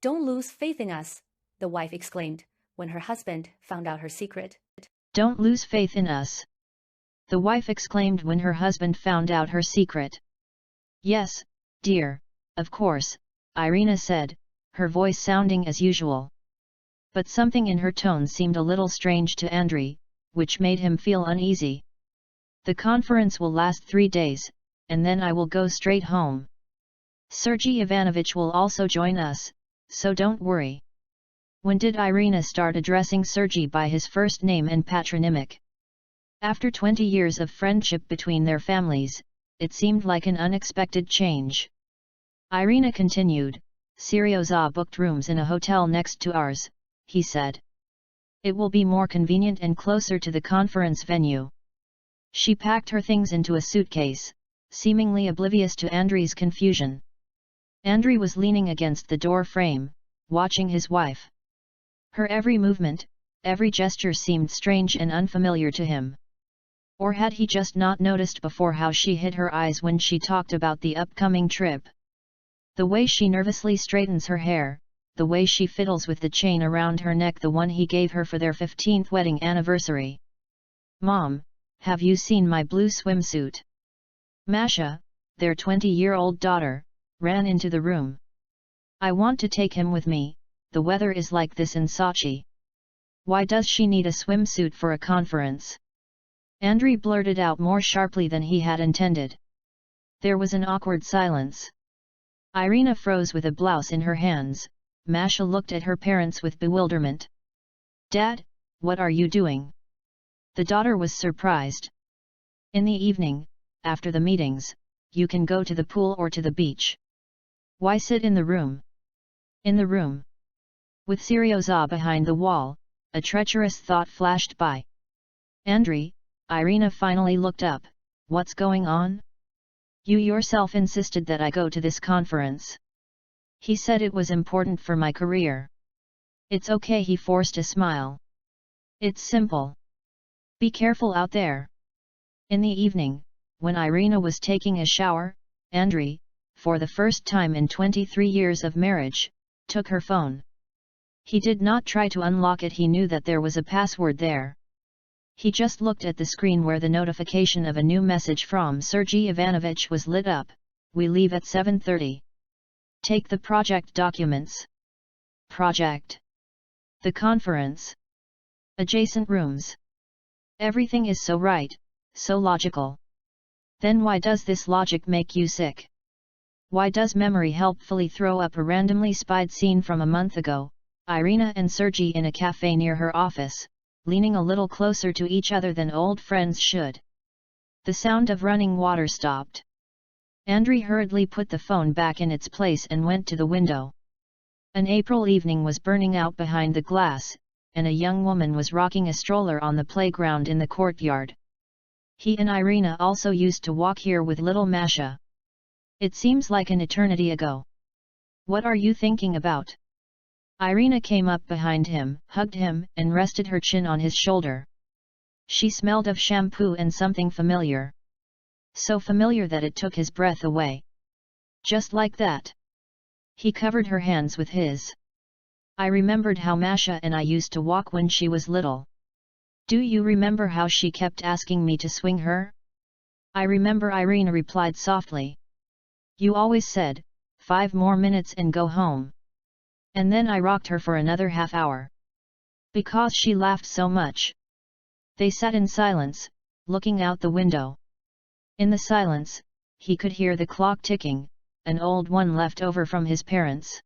Don't lose faith in us, the wife exclaimed, when her husband found out her secret. Don't lose faith in us, the wife exclaimed when her husband found out her secret. Yes, dear, of course, Irina said, her voice sounding as usual. But something in her tone seemed a little strange to Andrey, which made him feel uneasy. The conference will last 3 days, and then I will go straight home. Sergey Ivanovich will also join us, so don't worry. When did Irina start addressing Sergey by his first name and patronymic? After 20 years of friendship between their families, it seemed like an unexpected change. Irina continued, Seryoza booked rooms in a hotel next to ours, he said. It will be more convenient and closer to the conference venue. She packed her things into a suitcase, seemingly oblivious to Andrey's confusion. Andrey was leaning against the door frame, watching his wife. Her every movement, every gesture seemed strange and unfamiliar to him. Or had he just not noticed before how she hid her eyes when she talked about the upcoming trip? The way she nervously straightens her hair, the way she fiddles with the chain around her neck, the one he gave her for their 15th wedding anniversary. Mom, have you seen my blue swimsuit? Masha, their 20-year-old daughter, ran into the room. I want to take him with me, the weather is like this in Sochi. Why does she need a swimsuit for a conference? Andrey blurted out more sharply than he had intended. There was an awkward silence. Irina froze with a blouse in her hands. Masha looked at her parents with bewilderment. Dad, what are you doing? The daughter was surprised. In the evening, after the meetings, you can go to the pool or to the beach. Why sit in the room? In the room. With Seryoza behind the wall, a treacherous thought flashed by. Andrey, Irina finally looked up. What's going on? You yourself insisted that I go to this conference. He said it was important for my career. It's okay, he forced a smile. It's simple. Be careful out there. In the evening, when Irina was taking a shower, Andrey, for the first time in 23 years of marriage, took her phone. He did not try to unlock it, he knew that there was a password there. He just looked at the screen where the notification of a new message from Sergey Ivanovich was lit up. We leave at 7:30. Take the project documents. Project. The conference. Adjacent rooms. Everything is so right, so logical. Then why does this logic make you sick? Why does memory helpfully throw up a randomly spied scene from a month ago, Irina and Sergey in a cafe near her office, leaning a little closer to each other than old friends should? The sound of running water stopped. Andrey hurriedly put the phone back in its place and went to the window. An April evening was burning out behind the glass, and a young woman was rocking a stroller on the playground in the courtyard. He and Irina also used to walk here with little Masha. It seems like an eternity ago. What are you thinking about? Irina came up behind him, hugged him, and rested her chin on his shoulder. She smelled of shampoo and something familiar. So familiar that it took his breath away. Just like that. He covered her hands with his. I remembered how Masha and I used to walk when she was little. Do you remember how she kept asking me to swing her? I remember, Irina replied softly. You always said, 5 more minutes and go home. And then I rocked her for another half hour. Because she laughed so much. They sat in silence, looking out the window. In the silence, he could hear the clock ticking, an old one left over from his parents.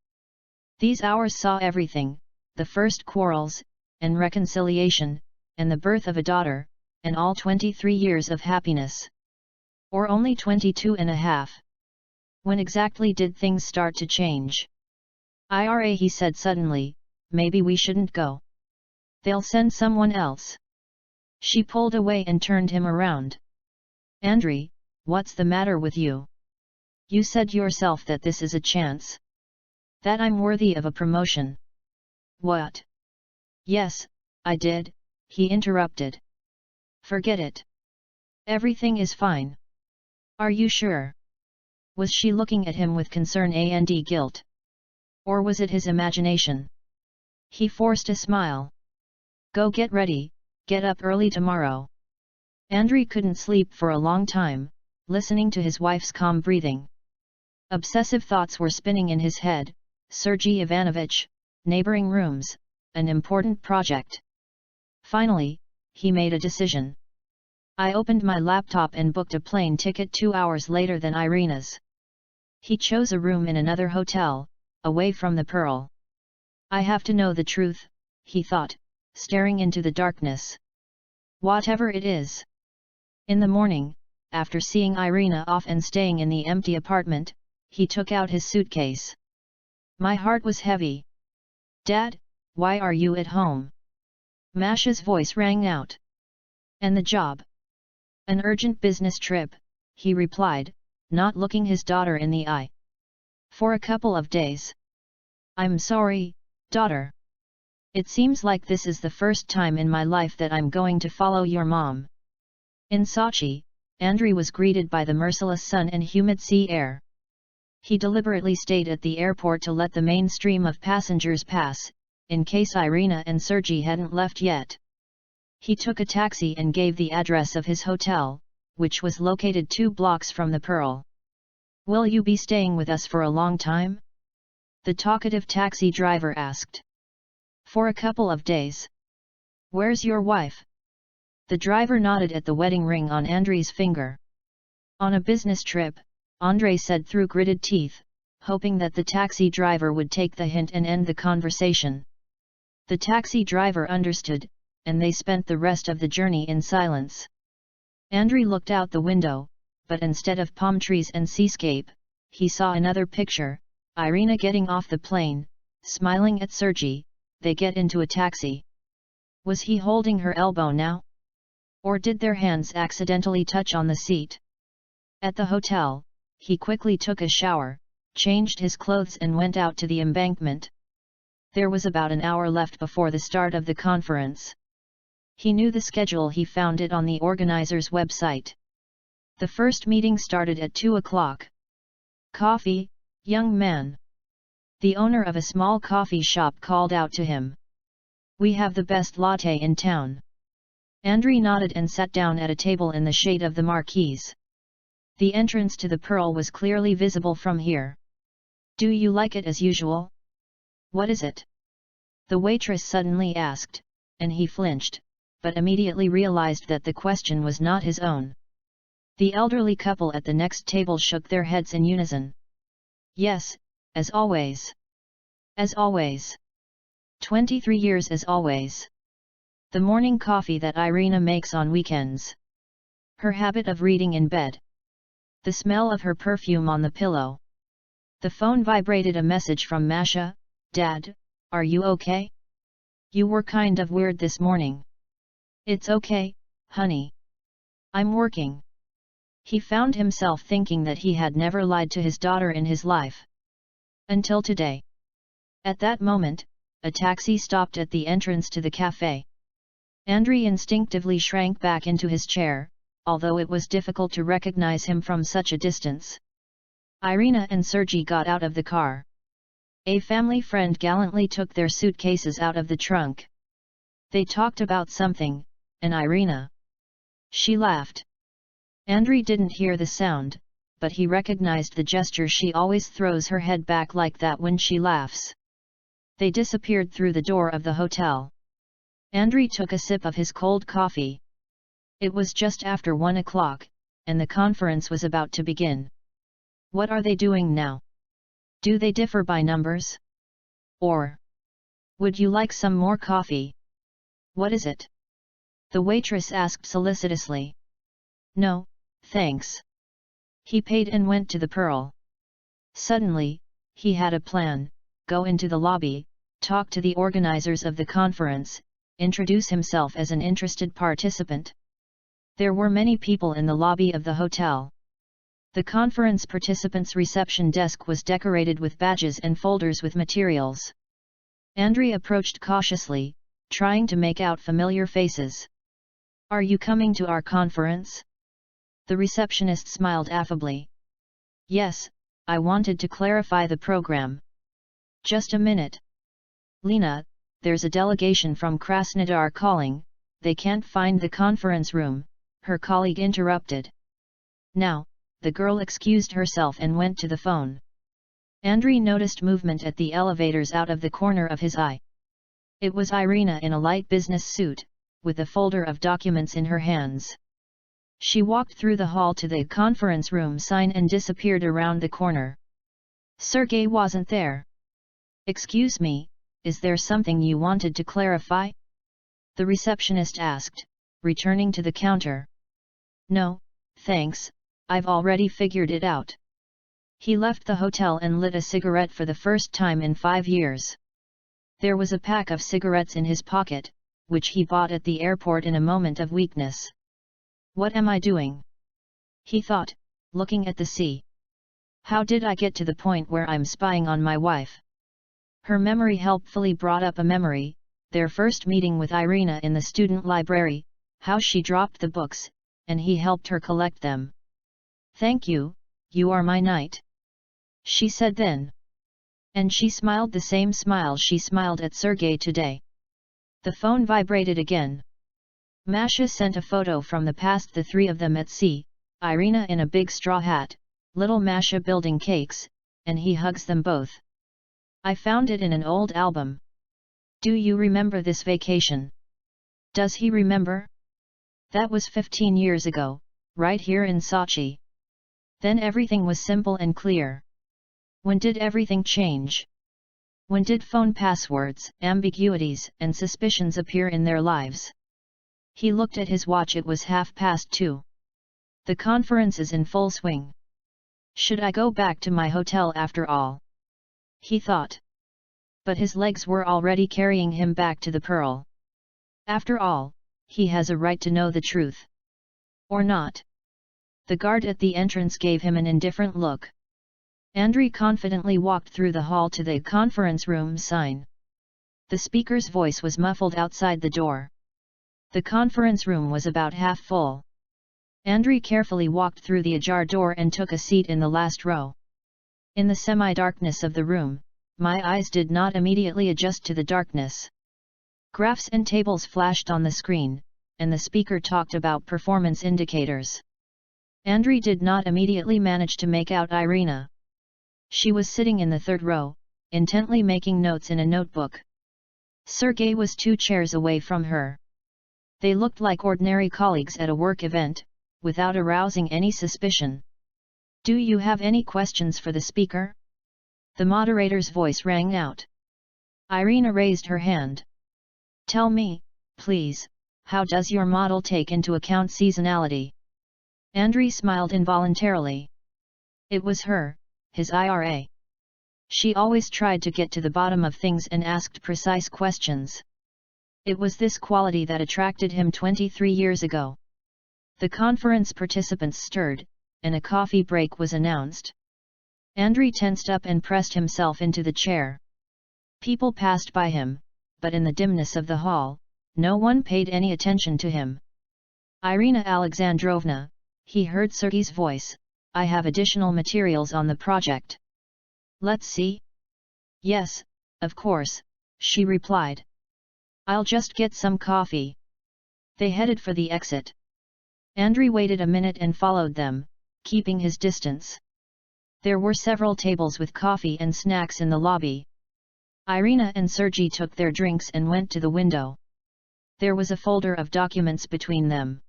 These hours saw everything, the first quarrels, and reconciliation, and the birth of a daughter, and all 23 years of happiness. Or only 22 and a half. When exactly did things start to change? Ira, he said suddenly, maybe we shouldn't go. They'll send someone else. She pulled away and turned him around. Andrey, what's the matter with you? You said yourself that this is a chance. That I'm worthy of a promotion. What? Yes, I did, he interrupted. Forget it. Everything is fine. Are you sure? Was she looking at him with concern and guilt? Or was it his imagination? He forced a smile. Go get ready, get up early tomorrow. Andrey couldn't sleep for a long time, listening to his wife's calm breathing. Obsessive thoughts were spinning in his head: Sergey Ivanovich, neighboring rooms, an important project. Finally, he made a decision. I opened my laptop and booked a plane ticket 2 hours later than Irina's. He chose a room in another hotel, away from the Pearl. I have to know the truth, he thought, staring into the darkness. Whatever it is. In the morning, after seeing Irina off and staying in the empty apartment, he took out his suitcase. My heart was heavy. Dad, why are you at home? Masha's voice rang out. And the job? An urgent business trip, he replied, not looking his daughter in the eye. For a couple of days. I'm sorry, daughter. It seems like this is the first time in my life that I'm going to follow your mom. In Sochi, Andrey was greeted by the merciless sun and humid sea air. He deliberately stayed at the airport to let the main stream of passengers pass, in case Irina and Sergey hadn't left yet. He took a taxi and gave the address of his hotel, which was located 2 blocks from the Pearl. Will you be staying with us for a long time? The talkative taxi driver asked. For a couple of days. Where's your wife? The driver nodded at the wedding ring on Andrey's finger. On a business trip, Andrey said through gritted teeth, hoping that the taxi driver would take the hint and end the conversation. The taxi driver understood, and they spent the rest of the journey in silence. Andrey looked out the window, but instead of palm trees and seascape, he saw another picture: Irina getting off the plane, smiling at Sergey. They get into a taxi. Was he holding her elbow now? Or did their hands accidentally touch on the seat? At the hotel, he quickly took a shower, changed his clothes and went out to the embankment. There was about an hour left before the start of the conference. He knew the schedule, he found it on the organizer's website. The first meeting started at 2 o'clock. Coffee, young man. The owner of a small coffee shop called out to him. We have the best latte in town. Andrey nodded and sat down at a table in the shade of the marquees. The entrance to the Pearl was clearly visible from here. Do you like it as usual? What is it? The waitress suddenly asked, and he flinched, but immediately realized that the question was not his own. The elderly couple at the next table shook their heads in unison. Yes, as always. As always. 23 years as always. The morning coffee that Irina makes on weekends. Her habit of reading in bed. The smell of her perfume on the pillow. The phone vibrated. A message from Masha. Dad, are you okay? You were kind of weird this morning. It's okay, honey. I'm working. He found himself thinking that he had never lied to his daughter in his life. Until today. At that moment, a taxi stopped at the entrance to the cafe. Andrey instinctively shrank back into his chair, although it was difficult to recognize him from such a distance. Irina and Sergey got out of the car. A family friend gallantly took their suitcases out of the trunk. They talked about something, and Irina. She laughed. Andrey didn't hear the sound, but he recognized the gesture. She always throws her head back like that when she laughs. They disappeared through the door of the hotel. Andrey took a sip of his cold coffee. It was just after 1 o'clock, and the conference was about to begin. What are they doing now? Do they differ by numbers? Or would you like some more coffee? What is it? The waitress asked solicitously. No, thanks. He paid and went to the Pearl. Suddenly, he had a plan: go into the lobby, talk to the organizers of the conference, introduce himself as an interested participant. There were many people in the lobby of the hotel. The conference participants' reception desk was decorated with badges and folders with materials. Andrey approached cautiously, trying to make out familiar faces. Are you coming to our conference? The receptionist smiled affably. Yes, I wanted to clarify the program. Just a minute. Lena, there's a delegation from Krasnodar calling, they can't find the conference room, her colleague interrupted. Now, the girl excused herself and went to the phone. Andrey noticed movement at the elevators out of the corner of his eye. It was Irina in a light business suit, with a folder of documents in her hands. She walked through the hall to the conference room sign and disappeared around the corner. Sergei wasn't there. Excuse me, is there something you wanted to clarify? The receptionist asked, returning to the counter. No, thanks, I've already figured it out. He left the hotel and lit a cigarette for the first time in 5 years. There was a pack of cigarettes in his pocket, which he bought at the airport in a moment of weakness. What am I doing? He thought, looking at the sea. How did I get to the point where I'm spying on my wife? Her memory helpfully brought up a memory, their first meeting with Irina in the student library, how she dropped the books, and he helped her collect them. Thank you, you are my knight, she said then. And she smiled the same smile she smiled at Sergei today. The phone vibrated again. Masha sent a photo from the past, the three of them at sea, Irina in a big straw hat, little Masha building cakes, and he hugs them both. I found it in an old album. Do you remember this vacation? Does he remember? That was 15 years ago, right here in Sochi. Then everything was simple and clear. When did everything change? When did phone passwords, ambiguities, and suspicions appear in their lives? He looked at his watch. It was 2:30. The conference is in full swing. Should I go back to my hotel after all? He thought. But his legs were already carrying him back to the Pearl. After all, he has a right to know the truth. Or not. The guard at the entrance gave him an indifferent look. Andrey confidently walked through the hall to the conference room sign. The speaker's voice was muffled outside the door. The conference room was about half full. Andrey carefully walked through the ajar door and took a seat in the last row. In the semi-darkness of the room, my eyes did not immediately adjust to the darkness. Graphs and tables flashed on the screen, and the speaker talked about performance indicators. Andrey did not immediately manage to make out Irina. She was sitting in the third row, intently making notes in a notebook. Sergei was 2 chairs away from her. They looked like ordinary colleagues at a work event, without arousing any suspicion. Do you have any questions for the speaker? The moderator's voice rang out. Irina raised her hand. Tell me, please, how does your model take into account seasonality? Andrey smiled involuntarily. It was her, his IRA. She always tried to get to the bottom of things and asked precise questions. It was this quality that attracted him 23 years ago. The conference participants stirred, and a coffee break was announced. Andrey tensed up and pressed himself into the chair. People passed by him, but in the dimness of the hall, no one paid any attention to him. Irina Alexandrovna, he heard Sergei's voice, I have additional materials on the project. Let's see? Yes, of course, she replied. I'll just get some coffee. They headed for the exit. Andrey waited a minute and followed them, keeping his distance. There were several tables with coffee and snacks in the lobby. Irina and Sergei took their drinks and went to the window. There was a folder of documents between them.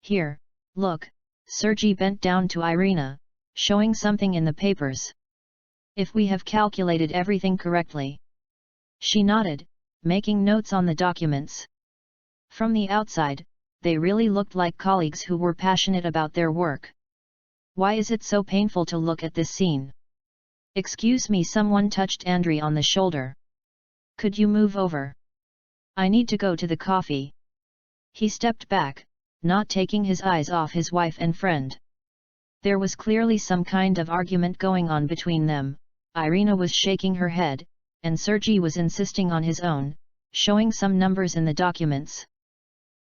Here, look, Sergei bent down to Irina, showing something in the papers. If we have calculated everything correctly. She nodded, making notes on the documents. From the outside, they really looked like colleagues who were passionate about their work. Why is it so painful to look at this scene? Excuse me, someone touched Andrey on the shoulder. Could you move over? I need to go to the coffee. He stepped back, not taking his eyes off his wife and friend. There was clearly some kind of argument going on between them. Irina was shaking her head, and Sergei was insisting on his own, showing some numbers in the documents.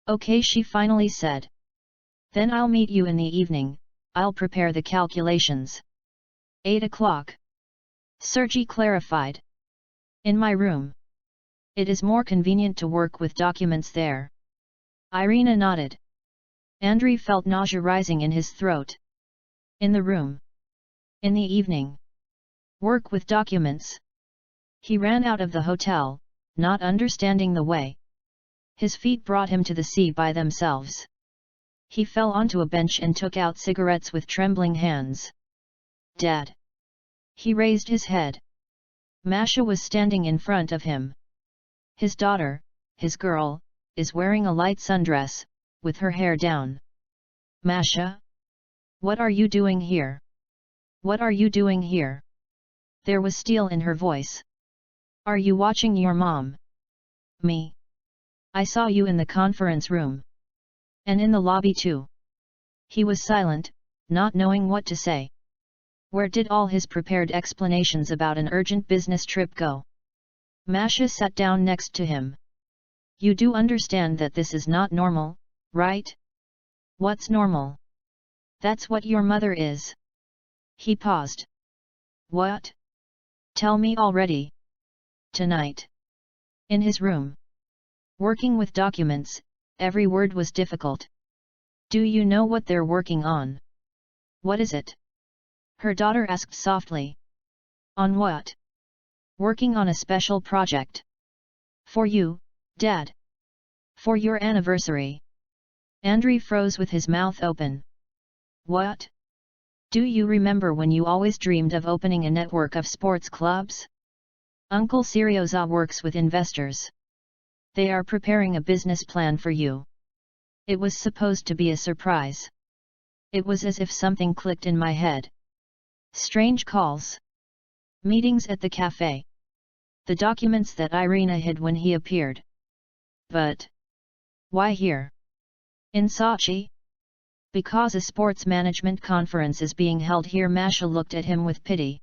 Okay, she finally said. Then I'll meet you in the evening, I'll prepare the calculations. 8 o'clock. Sergei clarified. In my room. It is more convenient to work with documents there. Irina nodded. Andrey felt nausea rising in his throat. In the room. In the evening. Work with documents. He ran out of the hotel, not understanding the way. His feet brought him to the sea by themselves. He fell onto a bench and took out cigarettes with trembling hands. Dad. He raised his head. Masha was standing in front of him. His daughter, his girl, is wearing a light sundress, with her hair down. Masha? What are you doing here? What are you doing here? There was steel in her voice. Are you watching your mom? Me? I saw you in the conference room. And in the lobby too. He was silent, not knowing what to say. Where did all his prepared explanations about an urgent business trip go? Masha sat down next to him. You do understand that this is not normal, right? What's normal? That's what your mother is. He paused. What? Tell me already. Tonight. In his room. Working with documents, every word was difficult. Do you know what they're working on? What is it? Her daughter asked softly. On what? Working on a special project. For you, Dad. For your anniversary. Andrey froze with his mouth open. What? Do you remember when you always dreamed of opening a network of sports clubs? Uncle Seryoza works with investors. They are preparing a business plan for you. It was supposed to be a surprise. It was as if something clicked in my head. Strange calls. Meetings at the cafe. The documents that Irina hid when he appeared. But why here? In Sochi? Because a sports management conference is being held here. Masha looked at him with pity.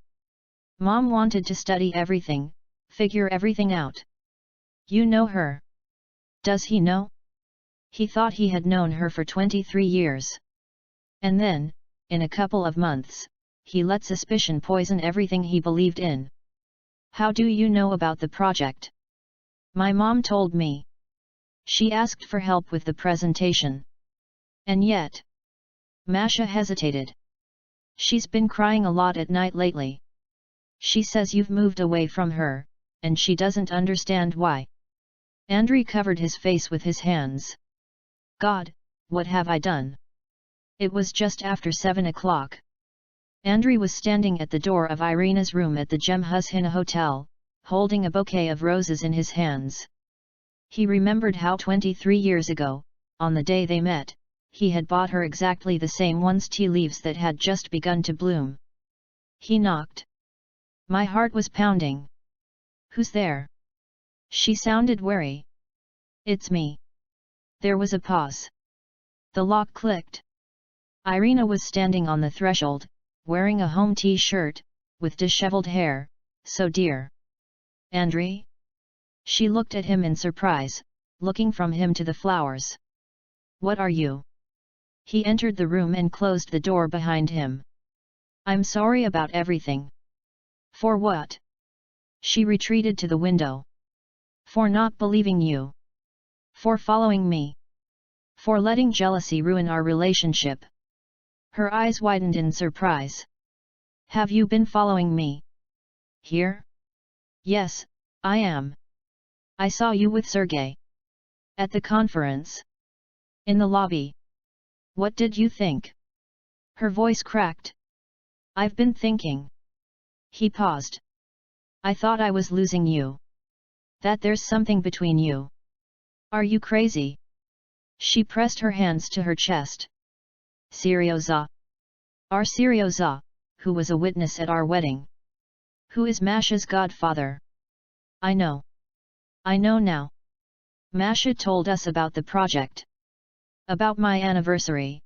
Mom wanted to study everything, figure everything out. You know her. Does he know? He thought he had known her for 23 years. And then, in a couple of months, he let suspicion poison everything he believed in. How do you know about the project? My mom told me. She asked for help with the presentation. And yet... Masha hesitated. She's been crying a lot at night lately. She says you've moved away from her, and she doesn't understand why. Andrey covered his face with his hands. God, what have I done? It was just after 7 o'clock. Andrey was standing at the door of Irina's room at the Gemhuzhina Hotel, holding a bouquet of roses in his hands. He remembered how 23 years ago, on the day they met, he had bought her exactly the same ones, tea leaves that had just begun to bloom. He knocked. My heart was pounding. Who's there? She sounded wary. It's me. There was a pause. The lock clicked. Irina was standing on the threshold, wearing a home t-shirt, with disheveled hair. So dear. Andrey? She looked at him in surprise, looking from him to the flowers. What are you? He entered the room and closed the door behind him. I'm sorry about everything. For what? She retreated to the window. For not believing you. For following me. For letting jealousy ruin our relationship. Her eyes widened in surprise. Have you been following me? Here? Yes, I am. I saw you with Sergey. At the conference. In the lobby. What did you think? Her voice cracked. I've been thinking. He paused. I thought I was losing you. That there's something between you. Are you crazy? She pressed her hands to her chest. Seryoza. Our Seryoza, who was a witness at our wedding. Who is Masha's godfather. I know. I know now. Masha told us about the project. About my anniversary.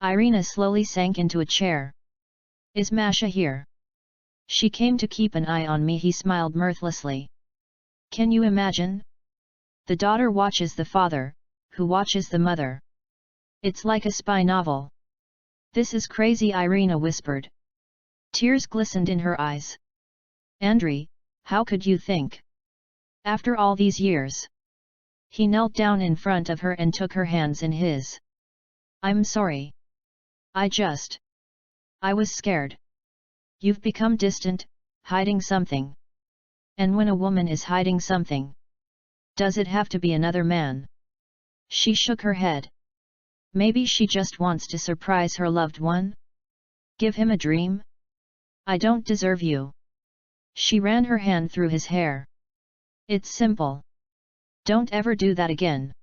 Irina slowly sank into a chair. Is Masha here? She came to keep an eye on me. He smiled mirthlessly. Can you imagine? The daughter watches the father, who watches the mother. It's like a spy novel. This is crazy, Irina whispered. Tears glistened in her eyes. Andrey, How could you think? After all these years. He knelt down in front of her and took her hands in his. I'm sorry. I was scared. You've become distant, hiding something. And when a woman is hiding something, does it have to be another man? She shook her head. Maybe she just wants to surprise her loved one? Give him a dream? I don't deserve you. She ran her hand through his hair. It's simple. Don't ever do that again.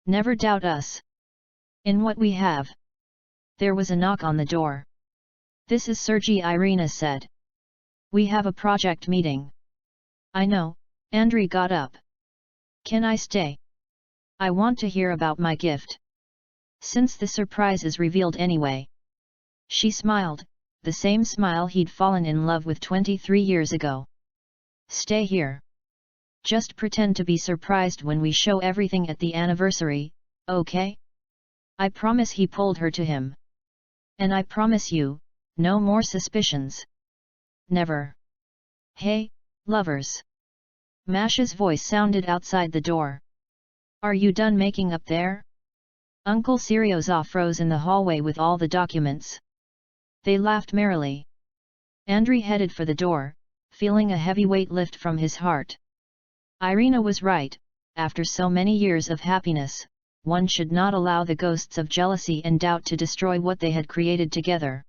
Never doubt us. In what we have. There was a knock on the door. This is Sergei, Irina said. We have a project meeting. I know, Andrey got up. Can I stay? I want to hear about my gift. Since the surprise is revealed anyway. She smiled, the same smile he'd fallen in love with 23 years ago. Stay here. Just pretend to be surprised when we show everything at the anniversary, okay? I promise. He pulled her to him. And I promise you, no more suspicions. Never. Hey, lovers. Masha's voice sounded outside the door. Are you done making up there? Uncle Seryoza froze in the hallway with all the documents. They laughed merrily. Andrey headed for the door, feeling a heavy weight lift from his heart. Irina was right, after so many years of happiness, one should not allow the ghosts of jealousy and doubt to destroy what they had created together.